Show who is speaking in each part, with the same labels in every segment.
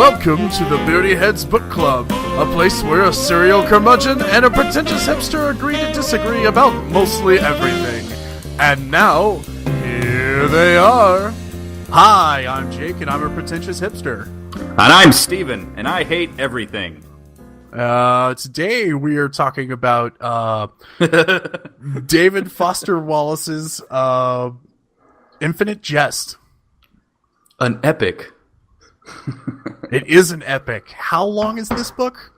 Speaker 1: Welcome to the Beardyheads Book Club, a place where a serial curmudgeon and a pretentious hipster agree to disagree about mostly everything. And now, here they are. Hi, I'm Jake, and I'm a pretentious hipster.
Speaker 2: And I'm Steven, and I hate everything.
Speaker 1: Today we are talking about David Foster Wallace's Infinite Jest.
Speaker 2: An epic.
Speaker 1: It is an epic. How long is this book?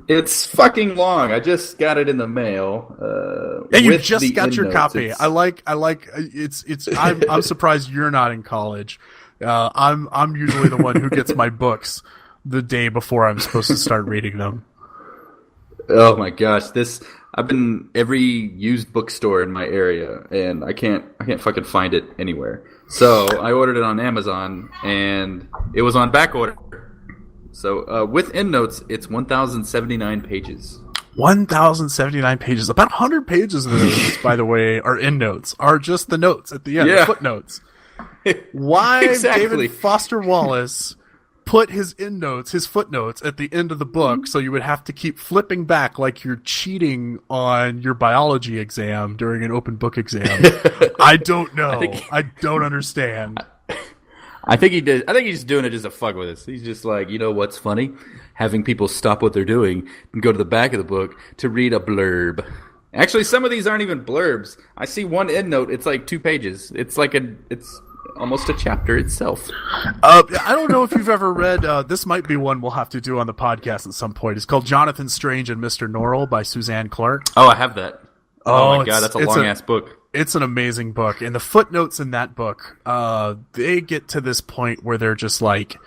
Speaker 2: It's fucking long. I just got it in the mail.
Speaker 1: And you just got your copy. I like. It's. I'm surprised you're not in college. I'm usually the one who gets my books the day before I'm supposed to start reading them.
Speaker 2: Oh my gosh, I've been every used bookstore in my area, and I can't fucking find it anywhere. So I ordered it on Amazon, and it was on back order. So with endnotes, it's 1,079 pages. 1,079 pages. About 100 pages of those, by the way, are endnotes. Are just the notes at the end, the footnotes. Why Exactly.
Speaker 1: David Foster Wallace put his endnotes, his footnotes, at the end of the book, so you would have to keep flipping back like you're cheating on your biology exam during an open book exam. I don't know. I don't understand.
Speaker 2: I think he did. I think he's doing it just to fuck with us. He's just like, you know what's funny? Having people stop what they're doing and go to the back of the book to read a blurb. Actually, some of these aren't even blurbs. I see one endnote. It's like 2 pages. It's almost a chapter itself.
Speaker 1: I don't know if you've ever read, this might be one we'll have to do on the podcast at some point. It's called Jonathan Strange and Mr. Norrell by Suzanne Clark.
Speaker 2: Oh, I have that. Oh my god, that's a long-ass book.
Speaker 1: It's an amazing book. And the footnotes in that book, they get to this point where they're just like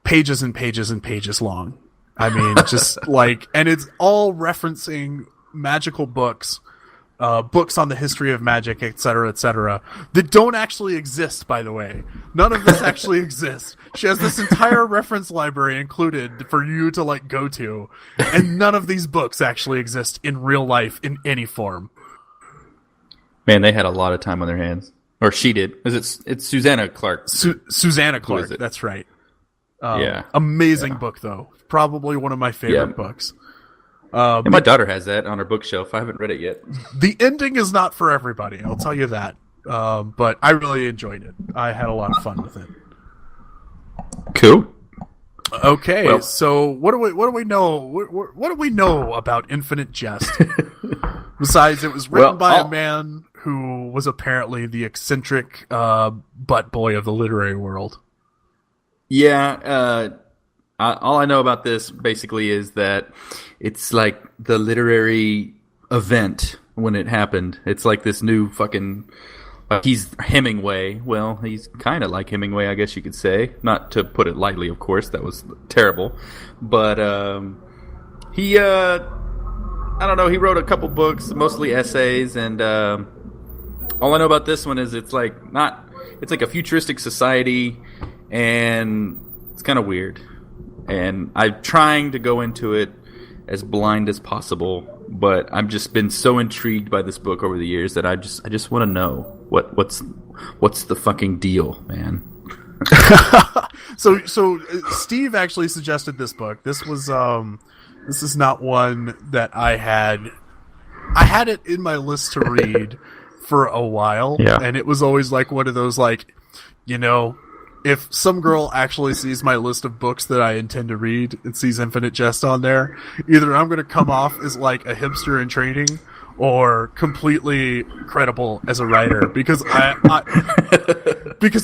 Speaker 1: pages and pages and pages long. I mean, just like, and it's all referencing magical books, books on the history of magic, etc., that don't actually exist, by the way. None of this actually exists. She has this entire reference library included for you to, like, go to, and none of these books actually exist in real life in any form.
Speaker 2: Man, they had a lot of time on their hands. Or she did. It's Susanna Clark.
Speaker 1: Susanna Clark, that's right.
Speaker 2: Yeah.
Speaker 1: Amazing book, though. Probably one of my favorite books.
Speaker 2: And my daughter has that on her bookshelf. I haven't read it yet.
Speaker 1: The ending is not for everybody, I'll tell you that. But I really enjoyed it. I had a lot of fun with it.
Speaker 2: Cool.
Speaker 1: Okay,
Speaker 2: well,
Speaker 1: so what do we know? What do we know about Infinite Jest? Besides, it was written by a man who was apparently the eccentric butt boy of the literary world.
Speaker 2: Yeah. All I know about this basically is that it's like the literary event when it happened. It's like this new fucking... he's Hemingway. Well, he's kind of like Hemingway, I guess you could say. Not to put it lightly, of course. That was terrible. But he... I don't know. He wrote a couple books, mostly essays, and all I know about this one is it's like a futuristic society, and it's kind of weird. And I'm trying to go into it as blind as possible, but I've just been so intrigued by this book over the years that I just want to know what's the fucking deal, man.
Speaker 1: So Steve actually suggested this book. This is not one that I had. I had it in my list to read for a while, and it was always like one of those, like, you know, if some girl actually sees my list of books that I intend to read and sees Infinite Jest on there, either I'm going to come off as like a hipster in training or completely credible as a writer because I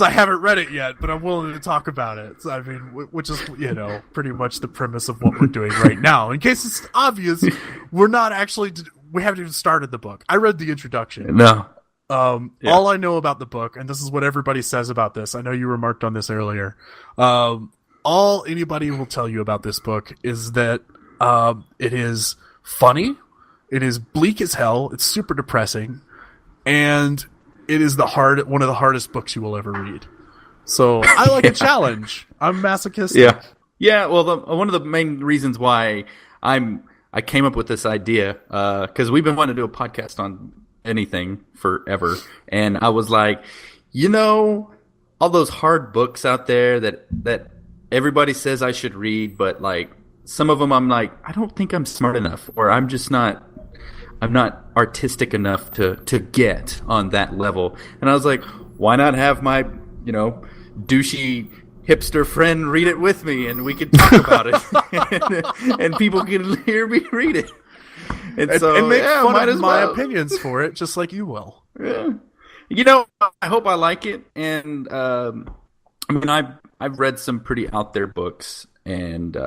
Speaker 1: haven't read it yet, but I'm willing to talk about it. So, I mean, which is, you know, pretty much the premise of what we're doing right now. In case it's obvious, we haven't even started the book. I read the introduction.
Speaker 2: No.
Speaker 1: All I know about the book, and this is what everybody says about this, I know you remarked on this earlier, all anybody will tell you about this book is that it is funny, it is bleak as hell, it's super depressing, and it is one of the hardest books you will ever read. So I like a challenge. I'm masochistic.
Speaker 2: Yeah. Well, one of the main reasons why I came up with this idea, because we've been wanting to do a podcast on anything forever, and I was like, you know, all those hard books out there that everybody says I should read, but like some of them I'm like, I don't think I'm smart enough, or I'm not artistic enough to get on that level. And I was like, why not have my, douchey hipster friend read it with me, and we could talk about it, and people can hear me read it. And
Speaker 1: make fun of my
Speaker 2: well.
Speaker 1: opinions for it, just like you will.
Speaker 2: Yeah. I hope I like it. And I've read some pretty out there books, and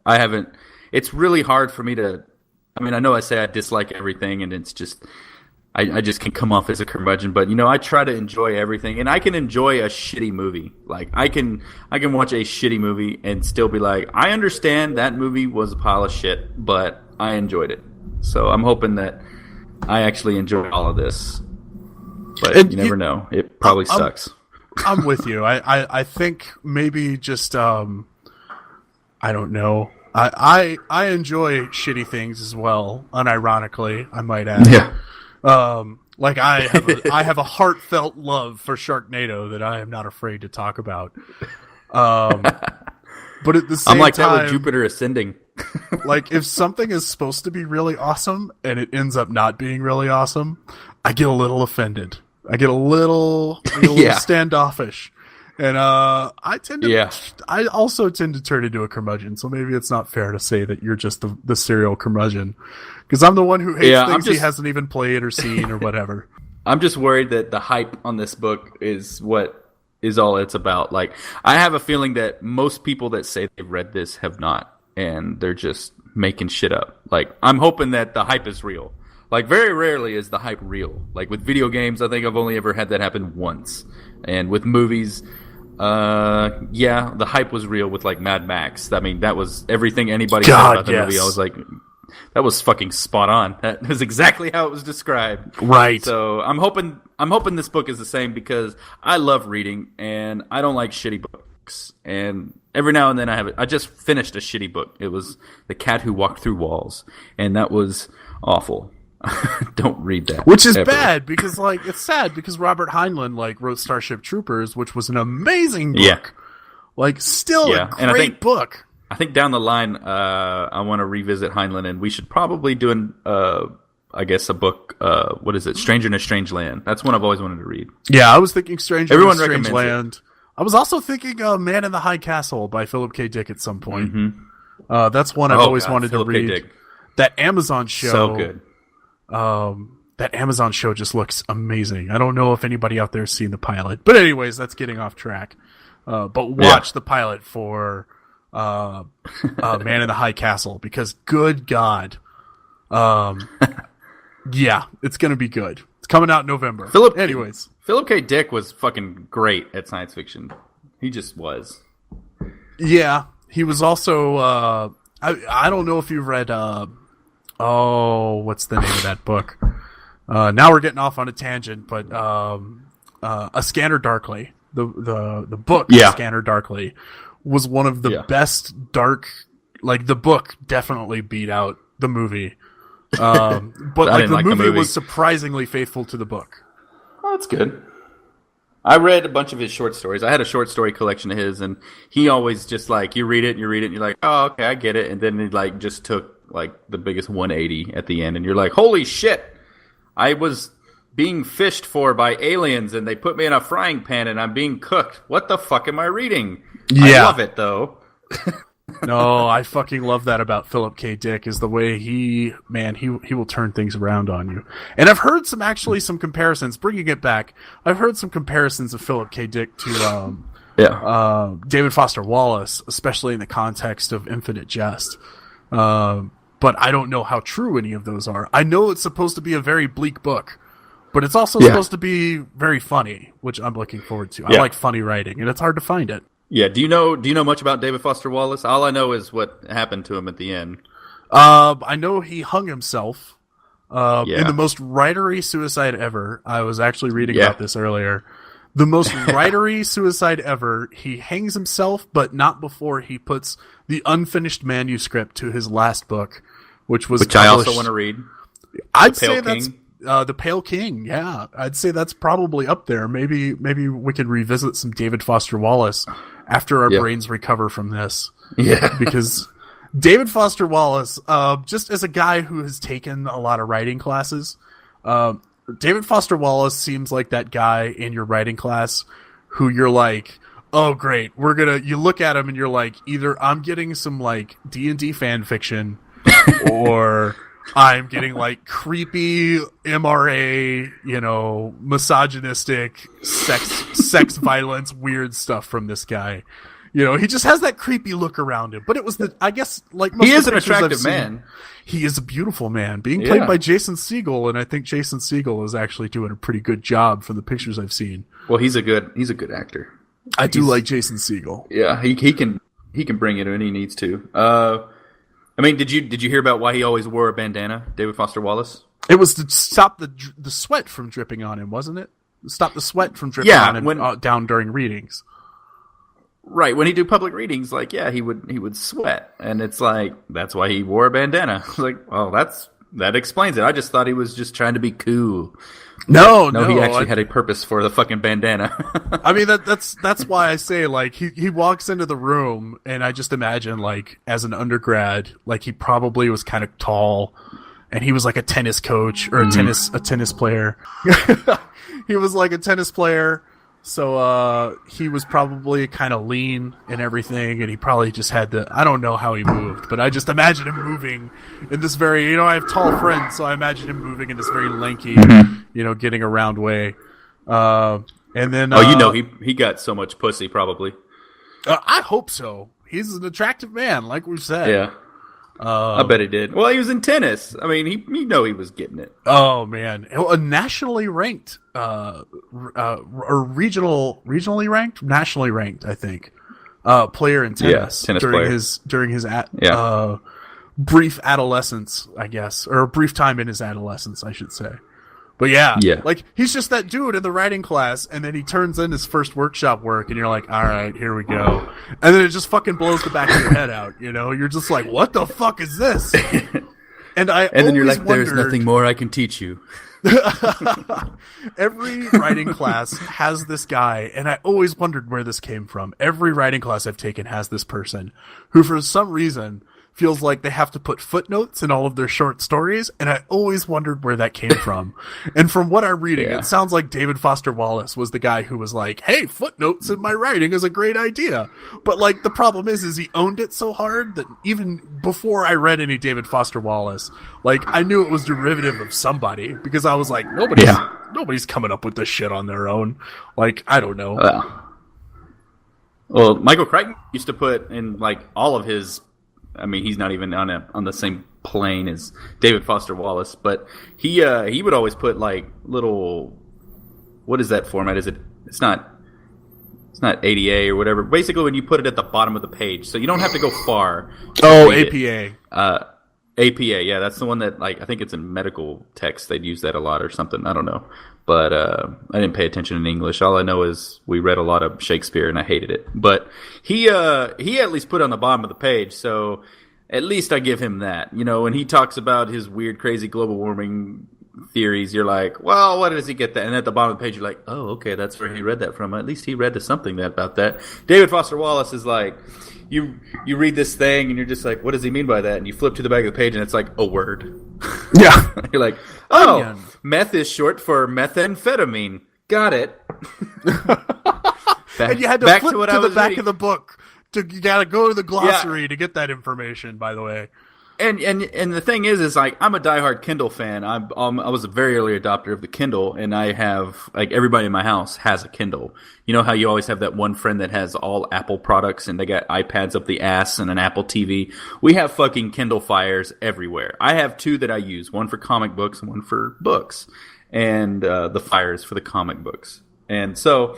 Speaker 2: I haven't. It's really hard for me to. I mean, I know I say I dislike everything, and it's just I just can come off as a curmudgeon. But I try to enjoy everything, and I can enjoy a shitty movie. Like I can watch a shitty movie and still be like, I understand that movie was a pile of shit, but I enjoyed it. So I'm hoping that I actually enjoy all of this. But you never know. It probably sucks.
Speaker 1: I'm with you. I think maybe just I don't know. I enjoy shitty things as well, unironically, I might add.
Speaker 2: Yeah.
Speaker 1: Like I have a heartfelt love for Sharknado that I am not afraid to talk about. But at the same time,
Speaker 2: I'm like that with Jupiter Ascending.
Speaker 1: Like if something is supposed to be really awesome and it ends up not being really awesome, I get a little offended. I get a little standoffish. And I also tend to turn into a curmudgeon, so maybe it's not fair to say that you're just the serial curmudgeon. Because I'm the one who hates things he hasn't even played or seen or whatever.
Speaker 2: I'm just worried that the hype on this book is what is all it's about. Like, I have a feeling that most people that say they've read this have not, and they're just making shit up. Like, I'm hoping that the hype is real. Like, very rarely is the hype real. Like, with video games, I think I've only ever had that happen once. And with movies, the hype was real with, like, Mad Max. I mean, that was everything anybody said about the movie. I was like, that was fucking spot on. That was exactly how it was described.
Speaker 1: Right.
Speaker 2: So I'm hoping this book is the same, because I love reading, and I don't like shitty books. And every now and then I just finished a shitty book. It was The Cat Who Walked Through Walls, and that was awful. Don't read that.
Speaker 1: Which is bad, because it's sad because Robert Heinlein wrote Starship Troopers, which was an amazing book.
Speaker 2: Yeah.
Speaker 1: Still a great book.
Speaker 2: I think down the line, I want to revisit Heinlein, and we should probably do a book. What is it? Stranger in a Strange Land. That's one I've always wanted to read.
Speaker 1: Yeah, I was thinking Stranger in a Strange Land.
Speaker 2: It.
Speaker 1: I was also thinking Man in the High Castle by Philip K. Dick at some point.
Speaker 2: Mm-hmm.
Speaker 1: That's one I've always wanted
Speaker 2: Philip
Speaker 1: to read.
Speaker 2: K. Dick.
Speaker 1: That Amazon show.
Speaker 2: So good.
Speaker 1: That Amazon show just looks amazing. I don't know if anybody out there's seen the pilot, but anyways, that's getting off track. But watch the pilot for Man in the High Castle, because good God, it's gonna be good. It's coming out in November.
Speaker 2: Philip K. Dick was fucking great at science fiction. He just was.
Speaker 1: Yeah, he was also. I don't know if you've read. What's the name of that book? Now we're getting off on a tangent, but A Scanner Darkly, the book A Scanner Darkly, was one of the best dark. The book definitely beat out the movie, but the movie was surprisingly faithful to the book.
Speaker 2: Oh, that's good. I read a bunch of his short stories. I had a short story collection of his, and he always just you read it, and you're like, oh, okay, I get it, and then he just took the biggest 180 at the end, and you're like, holy shit, I was being fished for by aliens, and they put me in a frying pan, and I'm being cooked. What the fuck am I reading? I love it, though.
Speaker 1: No, I fucking love that about Philip K. Dick, is the way he will turn things around on you. And I've heard some comparisons, bringing it back, I've heard some comparisons of Philip K. Dick to David Foster Wallace, especially in the context of Infinite Jest. But I don't know how true any of those are. I know it's supposed to be a very bleak book, but it's also supposed to be very funny, which I'm looking forward to. I like funny writing, and it's hard to find it.
Speaker 2: Yeah, do you know much about David Foster Wallace? All I know is what happened to him at the end.
Speaker 1: I know he hung himself in the most writery suicide ever. I was actually reading about this earlier. The most writery suicide ever. He hangs himself, but not before he puts the unfinished manuscript to his last book, which published.
Speaker 2: I also want to read.
Speaker 1: I'd say that's The Pale King. Yeah, I'd say that's probably up there. Maybe we could revisit some David Foster Wallace after our brains recover from this.
Speaker 2: Yeah.
Speaker 1: Because David Foster Wallace, just as a guy who has taken a lot of writing classes, David Foster Wallace seems like that guy in your writing class who you're like, oh great, you look at him and you're like, either I'm getting some like D&D fan fiction or I'm getting like creepy MRA, misogynistic sex violence, weird stuff from this guy. He just has that creepy look around him. But it was I guess, like most
Speaker 2: he
Speaker 1: of
Speaker 2: is
Speaker 1: the
Speaker 2: an
Speaker 1: pictures
Speaker 2: attractive
Speaker 1: I've seen,
Speaker 2: man.
Speaker 1: He is a beautiful man, being played by Jason Segel, and I think Jason Segel is actually doing a pretty good job from the pictures I've seen.
Speaker 2: Well, he's a good actor.
Speaker 1: I do like Jason Segel.
Speaker 2: Yeah, he can bring it when he needs to. I mean, did you hear about why he always wore a bandana, David Foster Wallace?
Speaker 1: It was to stop the sweat from dripping on him, wasn't it? Stop the sweat from dripping on him down during readings.
Speaker 2: Right, when he do public readings, like, he would sweat, and it's like, that's why he wore a bandana. I was like, well, that explains it. I just thought he was just trying to be cool.
Speaker 1: No,
Speaker 2: he actually had a purpose for the fucking bandana.
Speaker 1: I mean, that's why I say, like, he walks into the room, and I just imagine, like, as an undergrad, like, he probably was kind of tall, and he was like a tennis coach, or a tennis player. He was like a tennis player. So he was probably kind of lean and everything, and he probably just had I don't know how he moved, but I just imagine him moving in this very, I have tall friends, so I imagine him moving in this very lanky, getting around way. And then...
Speaker 2: he got so much pussy, probably.
Speaker 1: I hope so. He's an attractive man, like we've said.
Speaker 2: Yeah. I bet he did. Well, he was in tennis. I mean, he was getting it.
Speaker 1: Oh man, a nationally ranked, or regionally ranked, nationally ranked, I think, player in tennis.
Speaker 2: Tennis
Speaker 1: during his brief adolescence, I guess, or a brief time in his adolescence, I should say. But yeah, like he's just that dude in the writing class, and then he turns in his first workshop work, and you're like, all right, here we go. And then it just fucking blows the back of your head out, You're just like, what the fuck is this? And then
Speaker 2: you're like, there's nothing more I can teach you.
Speaker 1: Every writing class has this guy, and I always wondered where this came from. Every writing class I've taken has this person who, for some reason, feels like they have to put footnotes in all of their short stories, and I always wondered where that came from. And from what I'm reading, it sounds like David Foster Wallace was the guy who was like, hey, footnotes in my writing is a great idea. But, like, the problem is he owned it so hard that even before I read any David Foster Wallace, like, I knew it was derivative of somebody, because I was like, nobody's coming up with this shit on their own. Like, I don't know.
Speaker 2: Well, Michael Crichton used to put in, like, all of his... I mean, he's not even on the same plane as David Foster Wallace, but he would always put like little, what is that format? It's not ADA or whatever. Basically, when you put it at the bottom of the page, so you don't have to go far.
Speaker 1: APA.
Speaker 2: APA, yeah, that's the one that, like, I think it's in medical text. They'd use that a lot or something. I don't know, but I didn't pay attention in English. All I know is we read a lot of Shakespeare and I hated it. But he at least put it on the bottom of the page, so at least I give him that. When he talks about his weird, crazy global warming theories, you're like, well, what does he get that? And at the bottom of the page, you're like, oh, okay, that's where he read that from. At least he read to something about that. David Foster Wallace is like, you read this thing and you're just like, what does he mean by that? And you flip to the back of the page and it's like a word.
Speaker 1: Yeah.
Speaker 2: You're like, oh, meth is short for methamphetamine. Got it.
Speaker 1: And you had to flip to the back of the book. You got to go to the glossary to get that information, by the way.
Speaker 2: And the thing is like, I'm a diehard Kindle fan. I was a very early adopter of the Kindle, and I have, like, everybody in my house has a Kindle. You know how you always have that one friend that has all Apple products and they got iPads up the ass and an Apple TV? We have fucking Kindle Fires everywhere. I have two that I use, one for comic books and one for books, and the Fires for the comic books. And so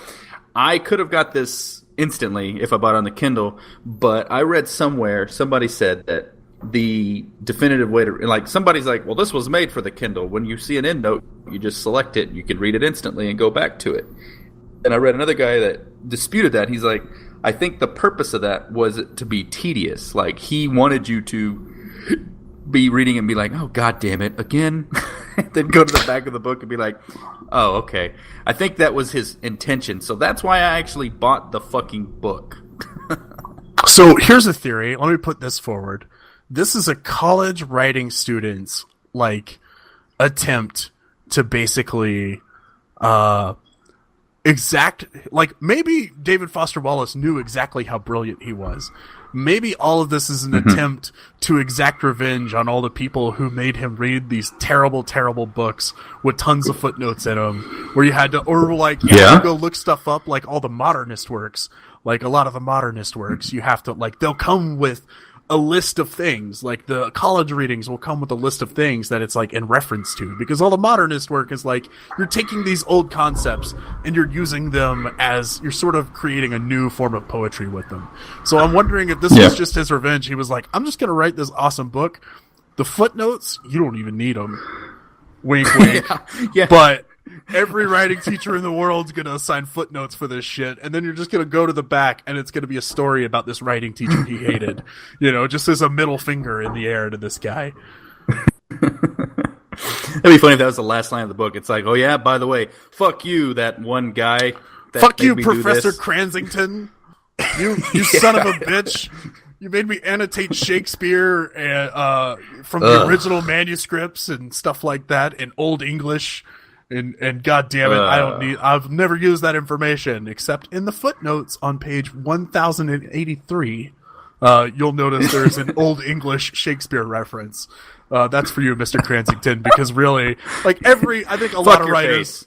Speaker 2: I could have got this instantly if I bought it on the Kindle, but I read somewhere, somebody said that the definitive way to, like, somebody's like, well, this was made for the Kindle. When you see an endnote, you just select it, you can read it instantly and go back to it. And I read another guy that disputed that. He's like, I think the purpose of that was to be tedious. Like, he wanted you to be reading and be like, oh, god damn it, again? Then go to the back of the book and be like, oh, okay. I think that was his intention. So that's why I actually bought the fucking book.
Speaker 1: So here's a theory. Let me put this forward. This is a college writing student's like attempt to basically maybe David Foster Wallace knew exactly how brilliant he was. Maybe all of this is an attempt to exact revenge on all the people who made him read these terrible, terrible books with tons of footnotes in them, where you had to, go look stuff up, like all the modernist works. Like a lot of the modernist works, you have to, like, they'll come with a list of things. Like the college readings will come with a list of things that it's like in reference to, because all the modernist work is like you're taking these old concepts and you're using them as you're sort of creating a new form of poetry with them. So I'm wondering if this was just his revenge. He was like, I'm just going to write this awesome book. The footnotes, you don't even need them. Wink, wink.
Speaker 2: Yeah.
Speaker 1: But every writing teacher in the world's going to assign footnotes for this shit, and then you're just going to go to the back, and it's going to be a story about this writing teacher he hated. Just as a middle finger in the air to this guy.
Speaker 2: It'd be funny if that was the last line of the book. It's like, oh yeah, by the way, fuck you, that one guy.
Speaker 1: Fuck you, Professor Cransington. You son of a bitch. You made me annotate Shakespeare from the original manuscripts and stuff like that in Old English. And God damn it, I've never used that information except in the footnotes on page 1083. You'll notice there's an Old English Shakespeare reference. That's for you, Mr. Cransington, because really, like I think a lot of writers,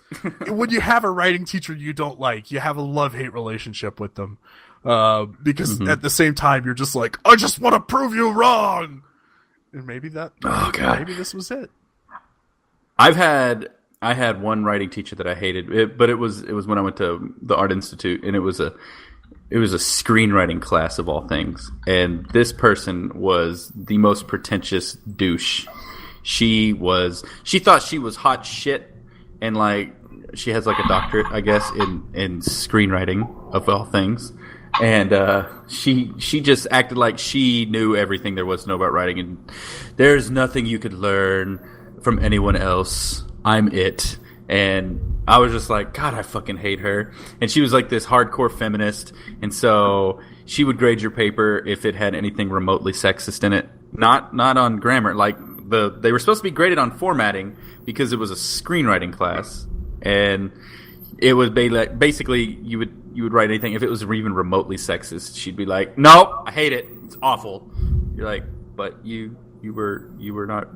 Speaker 1: when you have a writing teacher you don't like, you have a love-hate relationship with them. Because at the same time, you're just like, I just want to prove you wrong. And maybe maybe this was it.
Speaker 2: I had one writing teacher that I hated, but it was when I went to the Art Institute, and it was a screenwriting class of all things. And this person was the most pretentious douche. She thought she was hot shit, and like she has like a doctorate, I guess, in screenwriting of all things. And she just acted like she knew everything there was to know about writing, and there's nothing you could learn from anyone else. I'm it. And I was just like, God, I fucking hate her. And she was like this hardcore feminist, and so she would grade your paper if it had anything remotely sexist in it. Not on grammar. Like they were supposed to be graded on formatting because it was a screenwriting class, and it would be like basically you would write anything if it was even remotely sexist. She'd be like, "No, I hate it. It's awful." You're like, "But you were not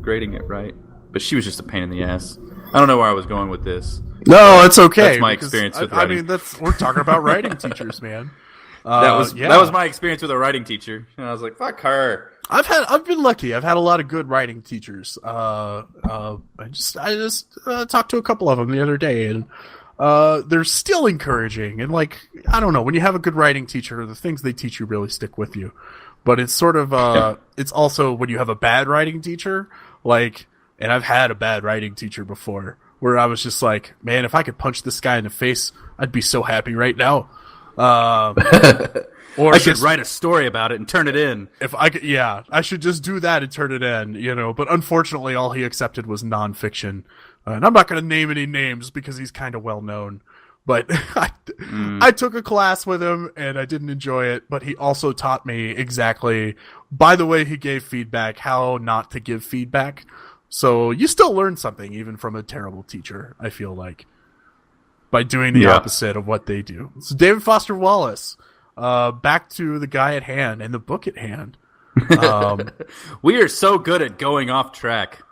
Speaker 2: grading it right." But she was just a pain in the ass. I don't know where I was going with this.
Speaker 1: No, it's okay.
Speaker 2: That's my experience with writing.
Speaker 1: I mean, we're talking about writing teachers, man.
Speaker 2: That was my experience with a writing teacher, and I was like, "Fuck her."
Speaker 1: I've been lucky. I've had a lot of good writing teachers. I just talked to a couple of them the other day, and they're still encouraging. And like, I don't know, when you have a good writing teacher, the things they teach you really stick with you. But it's sort of it's also when you have a bad writing teacher, like. And I've had a bad writing teacher before where I was just like, man, if I could punch this guy in the face, I'd be so happy right now.
Speaker 2: Or I should write a story about it and turn it in.
Speaker 1: If I could, I should just do that and turn it in, But unfortunately, all he accepted was nonfiction. And I'm not going to name any names because he's kind of well known. But I took a class with him and I didn't enjoy it. But he also taught me exactly, by the way he gave feedback, how not to give feedback. So you still learn something even from a terrible teacher, I feel like, by doing the opposite of what they do. So David Foster Wallace, back to the guy at hand and the book at hand.
Speaker 2: We are so good at going off track.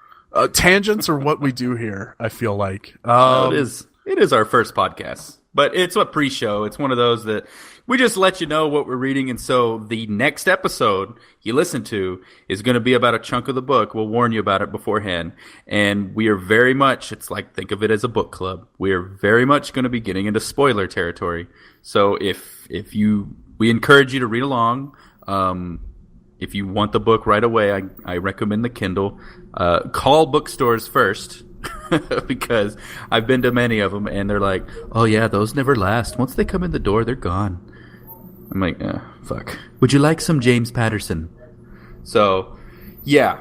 Speaker 1: Tangents are what we do here, I feel like.
Speaker 2: It is our first podcast, but it's a pre-show. It's one of those that we just let you know what we're reading, and so the next episode you listen to is going to be about a chunk of the book. We'll warn you about it beforehand, and we are very much, it's like, think of it as a book club. We are very much going to be getting into spoiler territory. So we encourage you to read along. If you want the book right away, I recommend the Kindle. Call bookstores first. Because I've been to many of them, and they're like, "Oh yeah, those never last. Once they come in the door, they're gone." I'm like, "Fuck. Would you like some James Patterson?" So, yeah,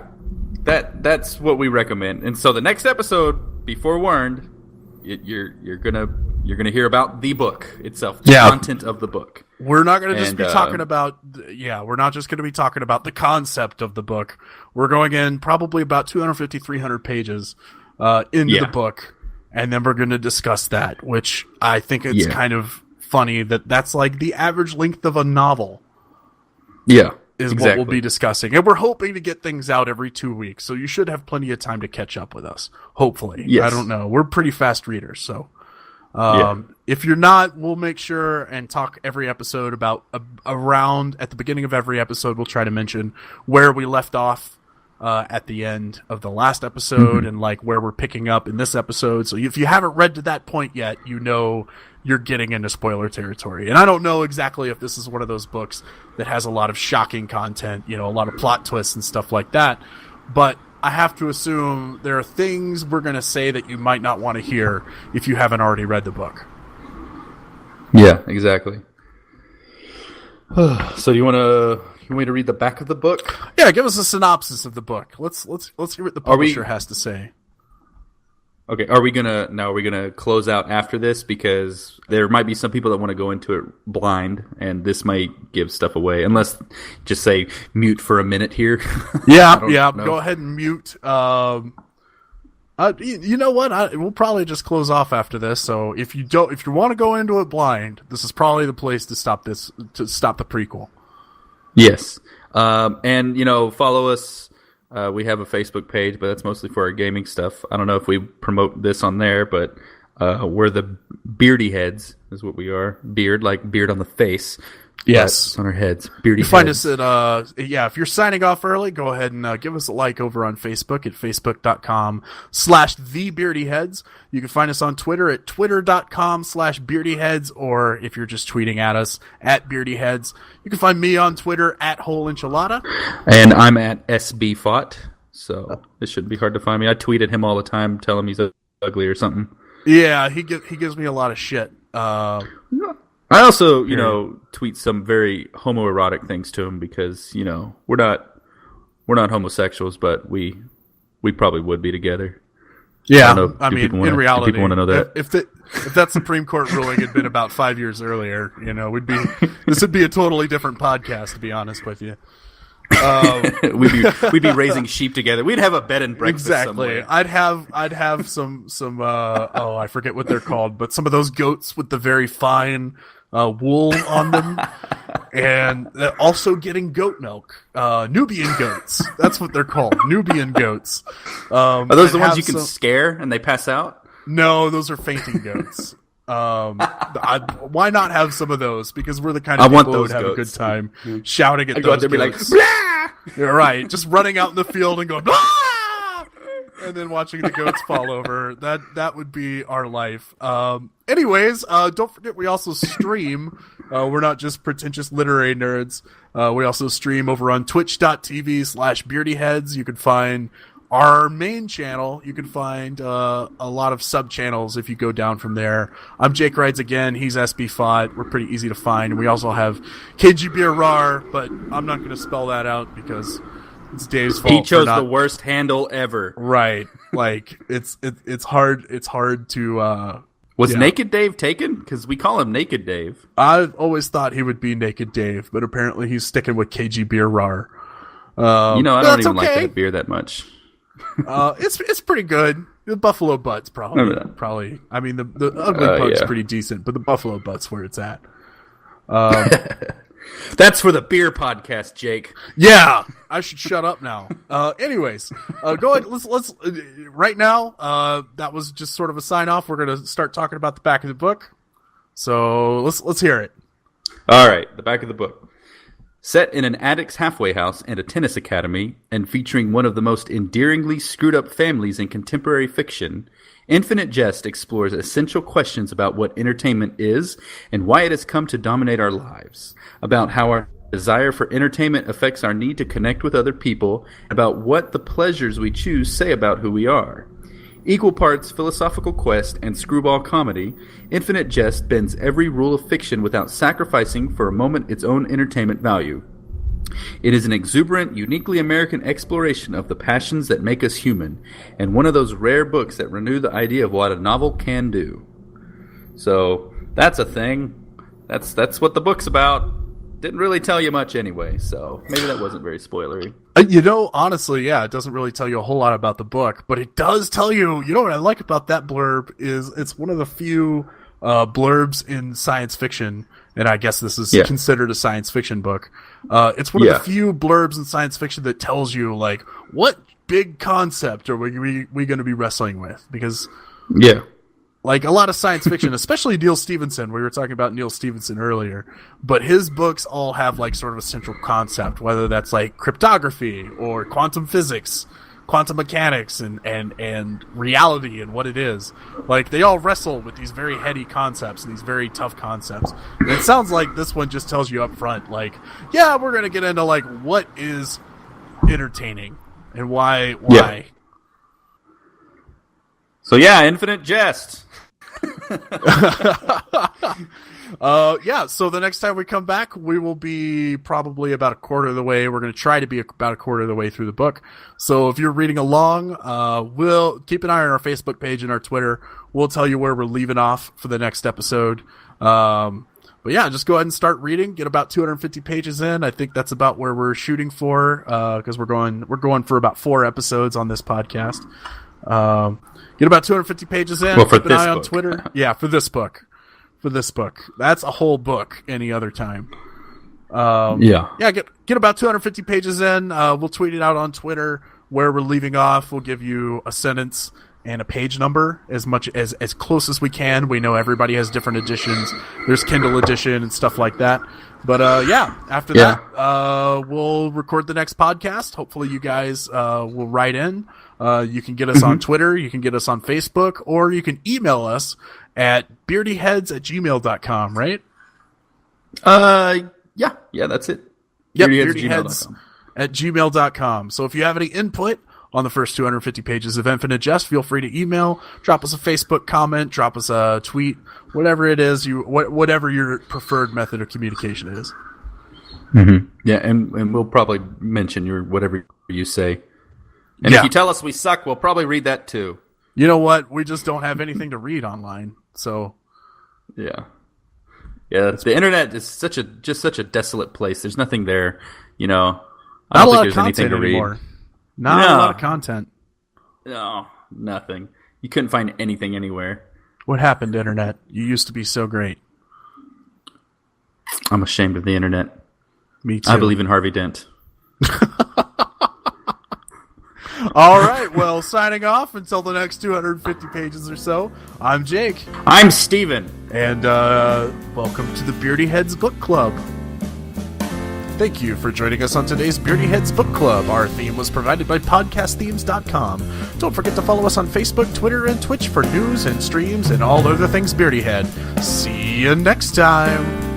Speaker 2: that's what we recommend. And so the next episode, be forewarned, you're gonna You're going to hear about the book itself, the
Speaker 1: Yeah.
Speaker 2: content of the book.
Speaker 1: We're not going to just be talking about, we're not just going to be talking about the concept of the book. We're going in probably about 250, 300 pages into the book, and then we're going to discuss that, which I think it's kind of funny that that's like the average length of a novel.
Speaker 2: Yeah.
Speaker 1: Is what we'll be discussing. And we're hoping to get things out every 2 weeks, so you should have plenty of time to catch up with us. Hopefully.
Speaker 2: Yes.
Speaker 1: I don't know. We're pretty fast readers, so if you're not, we'll make sure and talk every episode about around at the beginning of every episode. We'll try to mention where we left off at the end of the last episode and like where we're picking up in this episode. So if you haven't read to that point yet, you know you're getting into spoiler territory. And I don't know exactly if this is one of those books that has a lot of shocking content, a lot of plot twists and stuff like that. But I have to assume there are things we're going to say that you might not want to hear if you haven't already read the book.
Speaker 2: Yeah, exactly. So do you want me to read the back of the book?
Speaker 1: Yeah, give us a synopsis of the book. Let's hear what the publisher has to say.
Speaker 2: Okay, are we gonna close out after this, because there might be some people that want to go into it blind, and this might give stuff away. Unless, just say mute for a minute here.
Speaker 1: Yeah. Go ahead and mute. You know what? We'll probably just close off after this. So if you want to go into it blind, this is probably the place to stop the prequel.
Speaker 2: Yes, and follow us. We have a Facebook page, but that's mostly for our gaming stuff. I don't know if we promote this on there, but we're the Beardyheads is what we are. Beard, like beard on the face.
Speaker 1: Yes.
Speaker 2: On our heads. Beardyheads.
Speaker 1: You find us at, if you're signing off early, go ahead and give us a like over on Facebook at facebook.com/thebeardyheads. You can find us on Twitter at twitter.com/beardyheads, or if you're just tweeting at us, at beardyheads. You can find me on Twitter at whole enchilada.
Speaker 2: And I'm at SBFought, so it shouldn't be hard to find me. I tweet at him all the time, tell him he's ugly or something.
Speaker 1: Yeah, he gives me a lot of shit.
Speaker 2: I also, tweet some very homoerotic things to him because, we're not homosexuals, but we probably would be together.
Speaker 1: Yeah, in reality,
Speaker 2: people want to know that.
Speaker 1: If that Supreme Court ruling had been about 5 years earlier, this would be a totally different podcast, to be honest with you.
Speaker 2: We'd be raising sheep together. We'd have a bed and breakfast.
Speaker 1: Exactly.
Speaker 2: Somewhere.
Speaker 1: I'd have some I forget what they're called, but some of those goats with the very fine wool on them, and also getting goat milk. Nubian goats. That's what they're called. Nubian goats.
Speaker 2: Are those the ones you can scare and they pass out?
Speaker 1: No, those are fainting goats. Why not have some of those? Because we're the kind of people who would have a good time shouting at those goats. Be like, blah! You're right. Just running out in the field and going, blah! And then watching the goats fall over. That would be our life. Anyways, don't forget we also stream. We're not just pretentious literary nerds. We also stream over on twitch.tv/beardyheads. You can find our main channel. You can find a lot of sub-channels if you go down from there. I'm Jake Rides again. He's SB5. We're pretty easy to find. We also have KGBRR, but I'm not going to spell that out because it's Dave's fault.
Speaker 2: He chose the worst handle ever.
Speaker 1: Right. Like, it's hard to...
Speaker 2: Was Naked Dave taken? Because we call him Naked Dave.
Speaker 1: I've always thought he would be Naked Dave, but apparently he's sticking with KGBRR.
Speaker 2: I don't even like that beer that much.
Speaker 1: It's pretty good. The Buffalo Butt's probably. I mean, the Ugly Pug's pretty decent, but the Buffalo Butt's where it's at.
Speaker 2: That's for the beer podcast, Jake.
Speaker 1: Yeah, I should shut up now. Anyways, go ahead. Let's right now. That was just sort of a sign off. We're gonna start talking about the back of the book. So let's hear it.
Speaker 2: All right, the back of the book. Set in an addict's halfway house and a tennis academy, and featuring one of the most endearingly screwed-up families in contemporary fiction, Infinite Jest explores essential questions about what entertainment is and why it has come to dominate our lives, about how our desire for entertainment affects our need to connect with other people, about what the pleasures we choose say about who we are. Equal parts philosophical quest and screwball comedy, Infinite Jest bends every rule of fiction without sacrificing for a moment its own entertainment value. It is an exuberant, uniquely American exploration of the passions that make us human, and one of those rare books that renew the idea of what a novel can do. So that's a thing. That's what the book's about. Didn't really tell you much anyway, so maybe that wasn't very spoilery.
Speaker 1: Honestly, yeah, it doesn't really tell you a whole lot about the book, but it does tell you, what I like about that blurb is it's one of the few blurbs in science fiction, and I guess this is considered a science fiction book. It's one of the few blurbs in science fiction that tells you, like, what big concept are we going to be wrestling with? Because, like, a lot of science fiction, especially Neil Stephenson, we were talking about Neil Stephenson earlier, but his books all have, like, sort of a central concept, whether that's, like, cryptography or quantum physics, quantum mechanics, and reality and what it is. Like, they all wrestle with these very heady concepts and these very tough concepts. And it sounds like this one just tells you up front, like, yeah, we're going to get into, like, what is entertaining and why. Yeah.
Speaker 2: So, Infinite Jest.
Speaker 1: So the next time we come back, we will be probably about a quarter of the way. We're going to try to be about a quarter of the way through the book. So if you're reading along, we'll keep an eye on our Facebook page and our Twitter. We'll tell you where we're leaving off for the next episode. But just go ahead and start reading. Get about 250 pages in. I think that's about where we're shooting for, because we're going for about 4 episodes on this podcast. Get about 250 pages in. Keep an eye on Twitter. For this book. That's a whole book any other time. Get about 250 pages in. We'll tweet it out on Twitter where we're leaving off. We'll give you a sentence and a page number as close as we can. We know everybody has different editions. There's Kindle edition and stuff like that. But after that, we'll record the next podcast. Hopefully you guys will write in. You can get us on Twitter, you can get us on Facebook, or you can email us at beardyheads@gmail.com, right?
Speaker 2: That's it.
Speaker 1: Yep, beardyheads@gmail.com. So if you have any input on the first 250 pages of Infinite Jest, feel free to email, drop us a Facebook comment, drop us a tweet, whatever it is, whatever your preferred method of communication is.
Speaker 2: Mm-hmm. Yeah, and we'll probably mention whatever you say. And if you tell us we suck, we'll probably read that too.
Speaker 1: You know what? We just don't have anything to read online, so
Speaker 2: yeah. The internet is such a desolate place. There's nothing there. I don't think there's anything to read.
Speaker 1: Not a lot of content.
Speaker 2: No, nothing. You couldn't find anything anywhere.
Speaker 1: What happened, internet? You used to be so great.
Speaker 2: I'm ashamed of the internet.
Speaker 1: Me too.
Speaker 2: I believe in Harvey Dent.
Speaker 1: All right, well, signing off until the next 250 pages or so, I'm Jake.
Speaker 2: I'm Steven.
Speaker 1: And welcome to the Beardyheads Book Club. Thank you for joining us on today's Beardyheads Book Club. Our theme was provided by podcastthemes.com. Don't forget to follow us on Facebook, Twitter, and Twitch for news and streams and all other things Beardyhead. See you next time.